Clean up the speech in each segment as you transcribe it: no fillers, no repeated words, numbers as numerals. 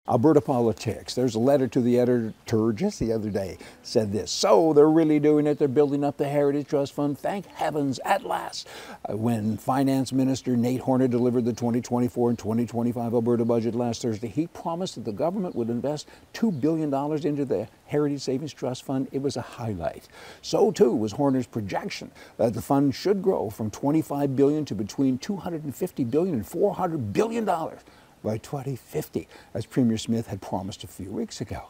Alberta politics. There's a letter to the editor just the other day, said this: so they're really doing it. They're building up the Heritage Trust Fund. Thank heavens, at last. When Finance Minister Nate Horner delivered the 2024 and 2025 Alberta budget last Thursday, he promised that the government would invest $2 billion into the Heritage Savings Trust Fund. It was a highlight. So too was Horner's projection that the fund should grow from $25 billion to between $250 billion and $400 billion by 2050, as Premier Smith had promised a few weeks ago.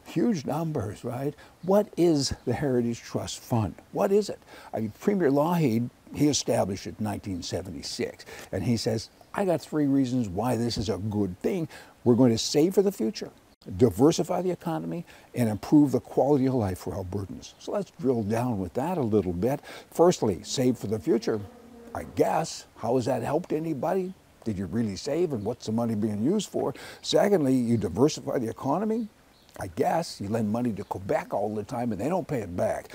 Huge numbers, right? What is the Heritage Trust Fund? What is it? I mean, Premier Lougheed, he established it in 1976, and he says, I got 3 reasons why this is a good thing. We're going to save for the future, diversify the economy, and improve the quality of life for Albertans. So let's drill down with that a little bit. Firstly, save for the future. I guess, how has that helped anybody? Did you really save, and what's the money being used for? Secondly, you diversify the economy. I guess you lend money to Quebec all the time and they don't pay it back.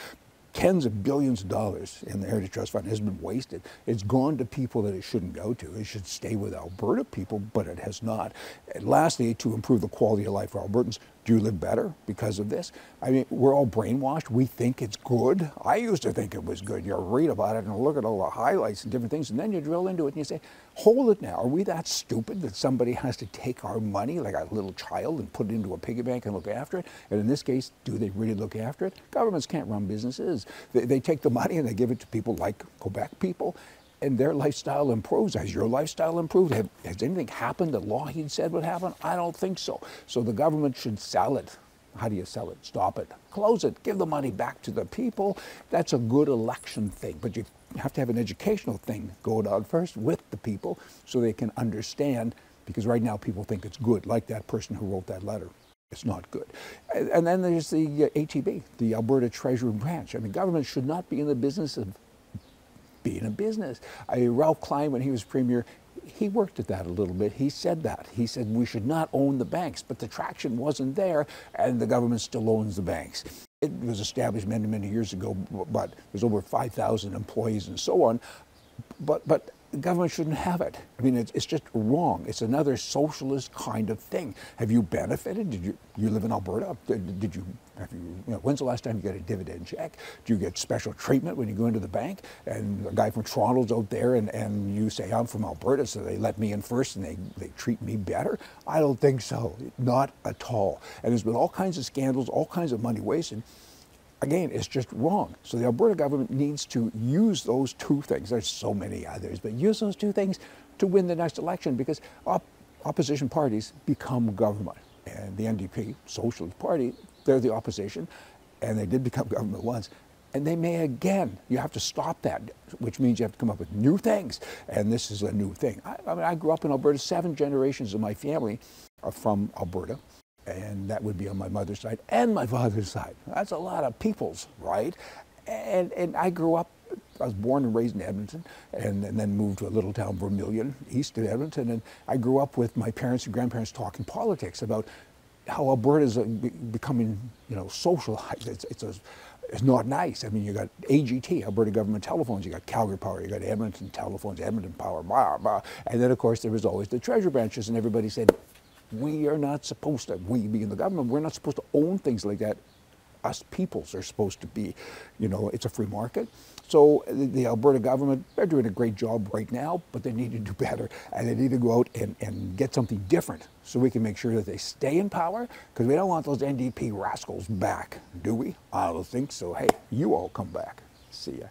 Tens of billions of dollars in the Heritage Trust Fund has been wasted. It's gone to people that it shouldn't go to. It should stay with Alberta people, but it has not. And lastly, to improve the quality of life for Albertans. Do you live better because of this? I mean, we're all brainwashed. We think it's good. I used to think it was good. You read about it and look at all the highlights and different things, and then you drill into it and you say, hold it now. Are we that stupid that somebody has to take our money like a little child and put it into a piggy bank and look after it? And in this case, do they really look after it? Governments can't run businesses. They take the money and they give it to people like Quebec people, and their lifestyle improves. Has your lifestyle improved? Has anything happened that Lougheed said would happen? I don't think so. So the government should sell it. How do you sell it? Stop it. Close it. Give the money back to the people. That's a good election thing. But you have to have an educational thing going on first with the people so they can understand, because right now people think it's good, like that person who wrote that letter. It's not good. And then there's the ATB, the Alberta Treasury Branch. I mean, government should not be in the business of being a business. Ralph Klein, when he was premier, he worked at that a little bit. He said that. He said we should not own the banks, but the traction wasn't there, and the government still owns the banks. It was established many, many years ago, but there's over 5,000 employees and so on. But the government shouldn't have it. I mean, it's just wrong. It's another socialist kind of thing. Have you benefited? Did you live in Alberta? When's the last time you got a dividend check? Do you get special treatment when you go into the bank? And a guy from Toronto's out there and you say, I'm from Alberta, so they let me in first and they treat me better? I don't think so. Not at all. And there's been all kinds of scandals, all kinds of money wasted. Again, it's just wrong. So the Alberta government needs to use those 2 things. There's so many others, but use those 2 things to win the next election, because opposition parties become government. And the NDP, Socialist Party, they're the opposition, and they did become government once. And they may again. You have to stop that, which means you have to come up with new things. And this is a new thing. I mean, I grew up in Alberta. 7 generations of my family are from Alberta. And that would be on my mother's side and my father's side. That's a lot of peoples, right? And I grew up, I was born and raised in Edmonton, and then moved to a little town, Vermilion, east of Edmonton. And I grew up with my parents and grandparents talking politics about how Alberta is becoming, socialized. It's not nice. I mean, you got AGT, Alberta Government Telephones, you got Calgary Power, you got Edmonton Telephones, Edmonton Power, blah, blah. And then, of course, there was always the treasury branches, and everybody said, we are not supposed to, we being the government, we're not supposed to own things like that. Us peoples are supposed to be, it's a free market. So the Alberta government, they're doing a great job right now, but they need to do better. And they need to go out and get something different so we can make sure that they stay in power, because we don't want those NDP rascals back, do we? I don't think so. Hey, you all come back. See ya.